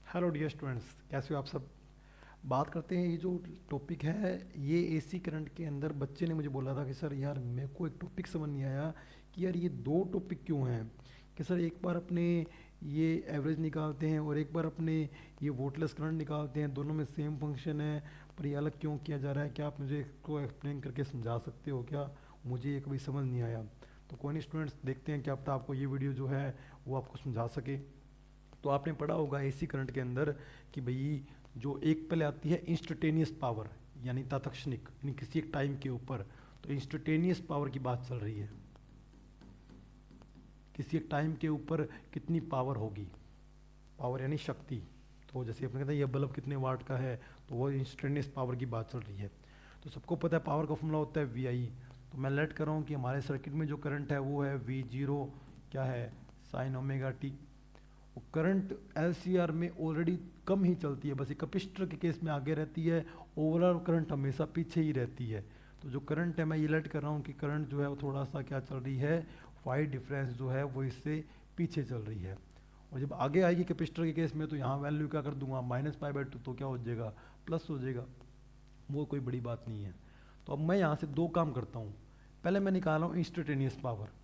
Hello dear students, कैसे हो आप सब। बात करते हैं, ये जो टॉपिक है ये एसी करंट के अंदर बच्चे ने मुझे बोला था कि सर यार मेरे को एक टॉपिक समझ नहीं आया कि यार ये दो टॉपिक क्यों हैं। कि सर एक बार अपने ये एवरेज निकालते हैं और एक बार अपने ये वोटलेस करंट निकालते हैं, दोनों में सेम फंक्शन है पर ये अलग क्यों किया जा रहा है। क्या आप मुझे इसको एक्सप्लेन करके समझा सकते हो क्या? मुझे ये कभी समझ नहीं आया। तो कोई नहीं स्टूडेंट्स, देखते हैं क्या पता आपको ये वीडियो जो है वो आपको समझा सके। तो आपने पढ़ा होगा एसी करंट के अंदर कि भाई जो एक पहले आती है इंस्टेंटेनियस पावर, यानी तत्क्षणिक, यानी किसी एक टाइम के ऊपर। तो इंस्टेंटेनियस पावर की बात चल रही है, किसी एक टाइम के ऊपर कितनी पावर होगी। पावर यानी शक्ति। तो जैसे अपने कहते हैं ये बल्ब कितने वाट का है, तो वो इंस्टेंटेनियस पावर की बात चल रही है। तो सबको पता है पावर का फॉर्मूला होता है वी आई। तो मैं लेट कर रहा हूँ कि हमारे सर्किट में जो करंट है वो है वी जीरो, क्या है, sign omega T. Current LCR में ऑलरेडी कम ही चलती है, बस एक कैपेसिटर के केस में आगे रहती है, ओवरऑल करंट हमेशा पीछे ही रहती है। तो जो करंट है मैं ये लेट कर रहा हूँ कि करंट जो है वो थोड़ा सा क्या चल रही है, फाई डिफरेंस जो है वो इससे पीछे चल रही है। और जब आगे आएगी कैपेसिटर के केस में तो यहाँ वैल्यू क्या कर दूंगा, -π/2, तो क्या हो जाएगा, प्लस हो जाएगा। वो कोई बड़ी बात नहीं है। तो अब मैं यहाँ से दो काम करता हूँ। पहले मैं निकाल रहा हूँ इंस्टेंटेनियस पावर।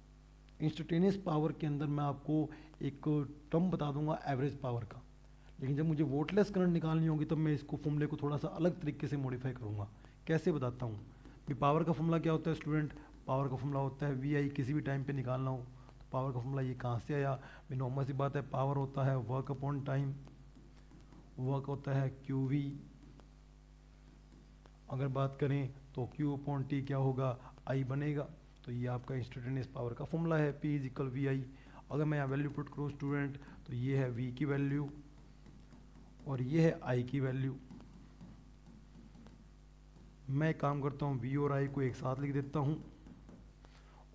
इंस्टेंटेनियस पावर के अंदर मैं आपको एक टर्म बता दूंगा एवरेज पावर का। लेकिन जब मुझे वोटलेस करंट निकालनी होगी तब मैं इसको फॉर्मूले को थोड़ा सा अलग तरीके से मॉडिफाई करूंगा। कैसे बताता हूँ। भी पावर का फॉर्मूला क्या होता है स्टूडेंट? पावर का फॉर्मूला होता है वी आई, किसी भी टाइम पे निकालना हो तो पावर का फॉर्मूला ये कहाँ से आया। भी नॉर्मल सी बात है, पावर होता है वर्क अपॉन टाइम, वर्क होता है क्यू वी। अगर बात करें तो क्यू अपॉन टी क्या होगा, आई बनेगा। तो ये आपका इंस्टेंटेनियस पावर का फॉर्मूला है, P इज इक्वल वी आई। अगर मैं यहाँ वैल्यू पुट करूँ स्टूडेंट तो ये है V की वैल्यू और ये है I की वैल्यू। मैं एक काम करता हूँ, V और I को एक साथ लिख देता हूँ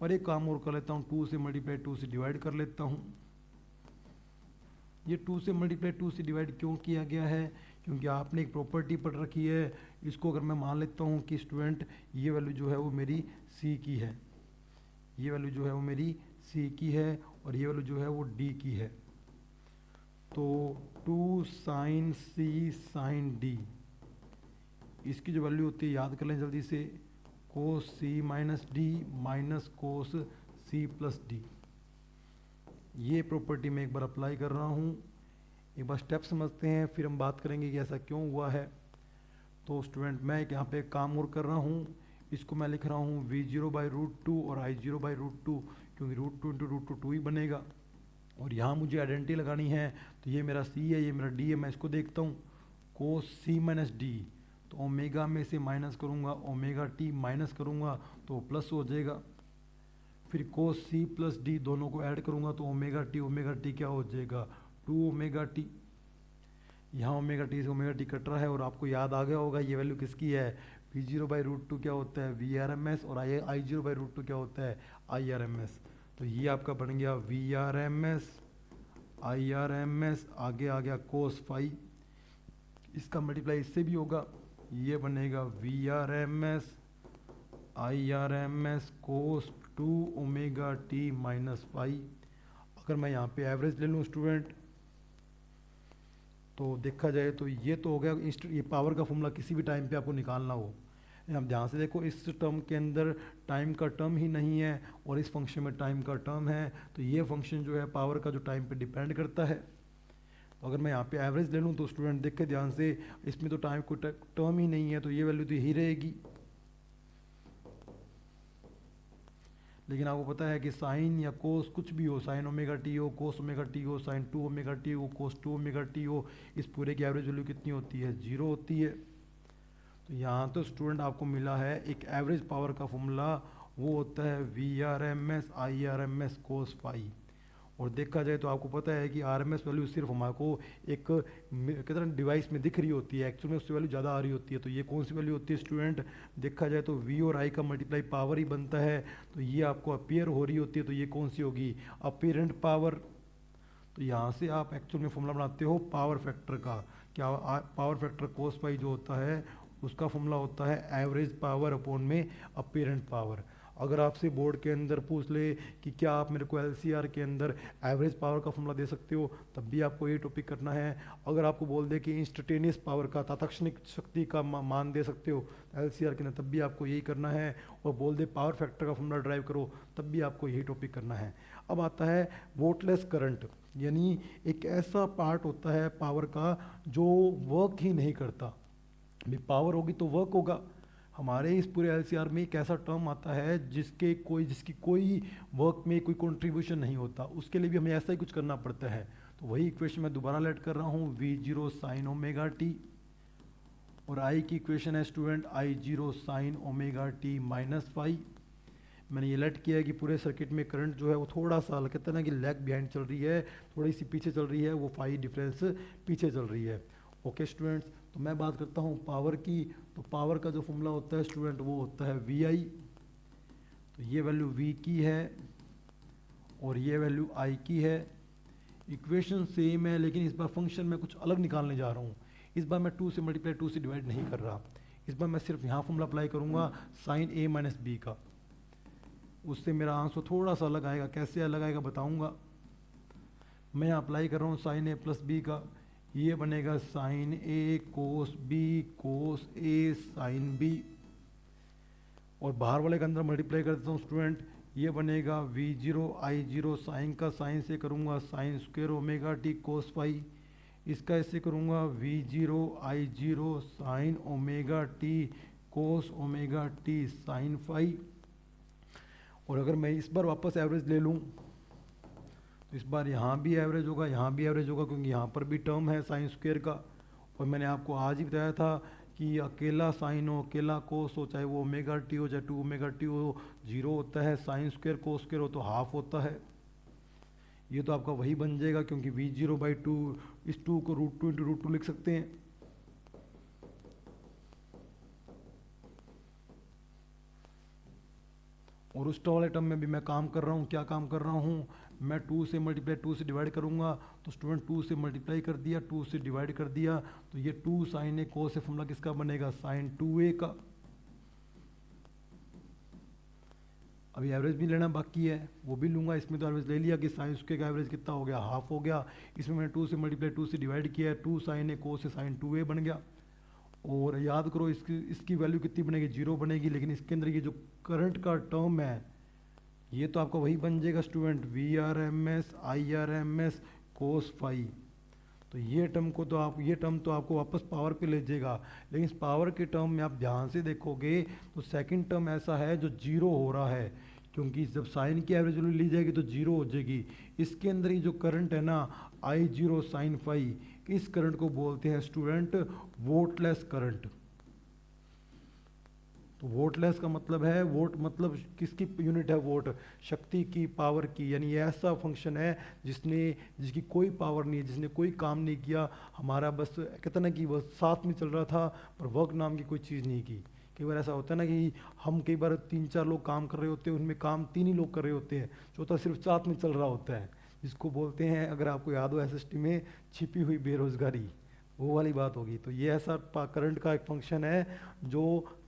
और एक काम और कर लेता हूँ, 2 से मल्टीप्लाई 2 से डिवाइड कर लेता हूँ। ये 2 से मल्टीप्लाई 2 से डिवाइड क्यों किया गया है? क्योंकि आपने एक प्रॉपर्टी पढ़ रखी है। इसको अगर मैं मान लेता हूँ कि स्टूडेंट ये वैल्यू जो है वो मेरी C की है, ये वैल्यू जो है वो मेरी C की है और ये वैल्यू जो है वो D की है। तो 2 साइन C साइन D, इसकी जो वैल्यू होती है याद कर लें जल्दी से, कोस C minus D minus cos C plus D. ये प्रॉपर्टी मैं एक बार अप्लाई कर रहा हूँ। एक बार स्टेप समझते हैं फिर हम बात करेंगे कि ऐसा क्यों हुआ है। तो स्टूडेंट मैं यहाँ पे काम और कर रहा हूँ। इसको मैं लिख रहा हूँ V0/√2 और I0/√2, क्योंकि √2 इंटू √2 2 ही बनेगा। और यहाँ मुझे आइडेंटिटी लगानी है, तो ये मेरा C है, ये मेरा D है। मैं इसको देखता हूँ, कोस C माइनस डी, तो ओमेगा में से माइनस करूँगा, ओमेगा टी माइनस करूँगा तो प्लस हो जाएगा। फिर कोस C प्लस डी दोनों को ऐड करूँगा तो ओमेगा टी क्या हो जाएगा, 2 ओमेगा टी। यहाँ ओमेगा टी से ओमेगा टी कट रहा है और आपको याद आ गया होगा ये वैल्यू किसकी है, V0/√2 क्या होता है VRMS और I0/√2 क्या होता है IRMS। तो ये आपका बन गया VRMS IRMS, आगे आ गया कोस फाई, इसका मल्टीप्लाई इससे भी होगा, ये बनेगा VRMS IRMS कोस 2 ओमेगा टी माइनस फाई। अगर मैं यहाँ पे एवरेज ले लूँ स्टूडेंट तो देखा जाए तो ये तो हो गया ये पावर का फॉर्मूला किसी भी टाइम पे आपको निकालना हो। अब ध्यान से देखो, इस टर्म के अंदर टाइम का टर्म ही नहीं है और इस फंक्शन में टाइम का टर्म है। तो ये फंक्शन जो है पावर का जो टाइम पे डिपेंड करता है। तो अगर मैं यहाँ पे एवरेज ले लूँ तो स्टूडेंट देखे ध्यान से, इसमें तो टाइम कोई टर्म ही नहीं है, तो ये वैल्यू तो यही रहेगी। लेकिन आपको पता है कि साइन या कोस कुछ भी हो, साइन ओमेगा टी हो, कोस ओमेगा टी हो, साइन 2 ओमेगा टी हो, कोस 2 ओमेगा टी हो, इस पूरे की एवरेज वैल्यू कितनी होती है, 0 होती है। तो यहाँ तो स्टूडेंट आपको मिला है एक एवरेज पावर का फॉर्मूला, वो होता है VRMS IRMS कोस फाई। और देखा जाए तो आपको पता है कि RMS वैल्यू सिर्फ हमारे को एक कहते हैं डिवाइस में दिख रही होती है, एक्चुअल में उससे वैल्यू ज़्यादा आ रही होती है। तो ये कौन सी वैल्यू होती है स्टूडेंट? देखा जाए तो V और I का मल्टीप्लाई पावर ही बनता है, तो ये आपको अपीयर हो रही होती है, तो ये कौन सी होगी, अपीरेंट पावर। तो यहाँ से आप एक्चुअल में फॉर्मूला बनाते हो पावर फैक्टर का। क्या पावर फैक्टर कोस पाई जो होता है उसका फॉर्मूला होता है एवरेज पावर अपॉन में अपीरेंट पावर। अगर आपसे बोर्ड के अंदर पूछ ले कि क्या आप मेरे को एलसीआर के अंदर एवरेज पावर का फॉर्मूला दे सकते हो, तब भी आपको ये टॉपिक करना है। अगर आपको बोल दे कि इंस्टेंटेनियस पावर का, तात्क्षणिक शक्ति का मान दे सकते हो एलसीआर के अंदर, तब भी आपको यही करना है। और बोल दे पावर फैक्टर का फॉर्मूला ड्राइव करो, तब भी आपको यही टॉपिक करना है। अब आता है वोटलेस करंट, यानी एक ऐसा पार्ट होता है पावर का जो वर्क ही नहीं करता। भी पावर होगी तो वर्क होगा। हमारे इस पूरे एलसीआर में एक ऐसा टर्म आता है जिसकी कोई वर्क में कोई कंट्रीब्यूशन नहीं होता, उसके लिए भी हमें ऐसा ही कुछ करना पड़ता है। तो वही इक्वेशन मैं दोबारा लेट कर रहा हूँ, V0 साइन ओमेगा टी, और आई की इक्वेशन है student I0 sine omega t minus phi. मैंने ये लेट किया है कि पूरे सर्किट में करंट जो है वो थोड़ा सा कहते हैं ना कि लैग बिहाइंड चल रही है, थोड़ी सी पीछे चल रही है, वो फाई डिफरेंस पीछे चल रही है। ओके स्टूडेंट्स, तो मैं बात करता हूँ पावर की। तो पावर का जो फॉर्मूला होता है स्टूडेंट वो होता है VI। तो ये वैल्यू V की है और ये वैल्यू I की है। इक्वेशन सेम है, लेकिन इस बार फंक्शन में कुछ अलग निकालने जा रहा हूँ। इस बार मैं 2 से मल्टीप्लाई 2 से डिवाइड नहीं कर रहा। इस बार मैं सिर्फ यहाँ फॉर्मूला अप्लाई करूँगा साइन A माइनस B का। उससे मेरा आंसर थोड़ा सा अलग आएगा। कैसे अलग आएगा बताऊँगा। मैं अप्लाई कर रहा हूँ साइन A प्लस B का। ये बनेगा sine A cos B cos A sine B, और बाहर वाले के अंदर मल्टीप्लाई कर देता हूँ स्टूडेंट। ये बनेगा V0 I0 साइन का साइन से करूँगा sine square omega t cos phi. इसका ऐसे करूँगा V0 I0 sine omega t cos omega t sine phi. और अगर मैं इस बार वापस एवरेज ले लूँ तो इस बार यहाँ भी एवरेज होगा, यहाँ भी एवरेज होगा, क्योंकि यहाँ पर भी टर्म है साइन स्क्वायर का। और मैंने आपको आज ही बताया था कि अकेला साइन हो, अकेला कोस हो, चाहे वो ओमेगा टी हो चाहे 2 ओमेगा टी हो, 0 होता है। साइन स्क्वायर कोस स्क्वायर हो तो हाफ होता है। ये तो आपका वही बन जाएगा, क्योंकि V0/2, इस 2 को √2 × √2 लिख सकते हैं। और उस वाले टर्म में भी मैं काम कर रहा हूँ। क्या काम कर रहा हूँ? मैं 2 से मल्टीप्लाई 2 से डिवाइड करूँगा। तो स्टूडेंट 2 से मल्टीप्लाई कर दिया, 2 से डिवाइड कर दिया, तो ये 2 साइन ए कोस से फॉर्मूला किसका बनेगा? साइन 2a का। अभी एवरेज भी लेना बाकी है, वो भी लूँगा। इसमें तो एवरेज ले लिया कि साइन स्क्वायर का एवरेज कितना हो गया? हाफ हो गया। इसमें मैंने 2 से मल्टीप्लाई 2 से डिवाइड किया है, 2 साइन ए कोस से साइन 2a बन गया। और याद करो इसकी वैल्यू कितनी बनेगी? 0 बनेगी। लेकिन इसके अंदर ये जो करंट का टर्म है ये तो आपका वही बन जाएगा student, VRMS IRMS cos phi. तो ये टर्म तो आपको वापस पावर पे ले जाएगा। लेकिन इस पावर के टर्म में आप ध्यान से देखोगे तो सेकंड टर्म ऐसा है जो 0 हो रहा है, क्योंकि जब साइन की एवरेज वैल्यू ली जाएगी तो 0 हो जाएगी। इसके अंदर ये जो करंट है ना I0 साइन फाई, इस करंट को बोलते हैं स्टूडेंट वोटलेस करंट। तो वोटलेस का मतलब है, वोट मतलब किसकी यूनिट है? वोट, शक्ति की, पावर की। यानी ये ऐसा फंक्शन है जिसकी कोई पावर नहीं है, जिसने कोई काम नहीं किया। हमारा बस कहते ना कि बस साथ में चल रहा था पर वर्क नाम की कोई चीज़ नहीं की। कई बार ऐसा होता है ना कि हम कई बार 3-4 लोग काम कर रहे होते हैं, उनमें काम 3 ही लोग कर रहे होते हैं, चौथा सिर्फ साथ में चल रहा होता है, जिसको बोलते हैं, अगर आपको याद हो SST में, छिपी हुई बेरोजगारी। वो वाली बात होगी। तो ये ऐसा करंट का एक फंक्शन है जो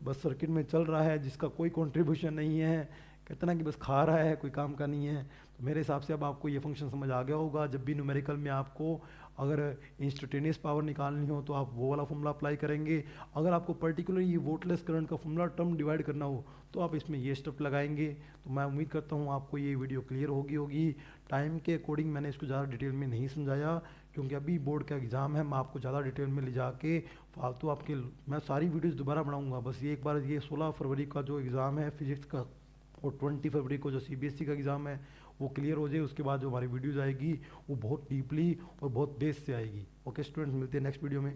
बस सर्किट में चल रहा है, जिसका कोई कंट्रीब्यूशन नहीं है, कहते ना कि बस खा रहा है, कोई काम का नहीं है। तो मेरे हिसाब से अब आपको ये फंक्शन समझ आ गया होगा। जब भी न्यूमेरिकल में आपको अगर इंस्टेंटेनियस पावर निकालनी हो तो आप वो वाला फॉर्मूला अप्लाई करेंगे। अगर आपको पर्टिकुलर ये वोटलेस करंट का फॉर्मूला टर्म डिवाइड करना हो तो आप इसमें ये स्टेप लगाएंगे। तो मैं उम्मीद करता हूँ आपको ये वीडियो क्लियर होगी। टाइम के अकॉर्डिंग मैंने इसको ज़्यादा डिटेल में नहीं समझाया, क्योंकि अभी बोर्ड का एग्ज़ाम है। मैं आपको ज़्यादा डिटेल में ले जाके फालतू आपके मैं सारी वीडियोस दोबारा बनाऊंगा। बस ये एक बार ये 16 फरवरी का जो एग्ज़ाम है फिजिक्स का और 20 फरवरी को जो CBSE का एग्ज़ाम है वो क्लियर हो जाए, उसके बाद जो हमारी वीडियोज़ आएगी वो बहुत डीपली और बहुत बेस से आएगी। ओके स्टूडेंट्स, मिलते हैं नेक्स्ट वीडियो में।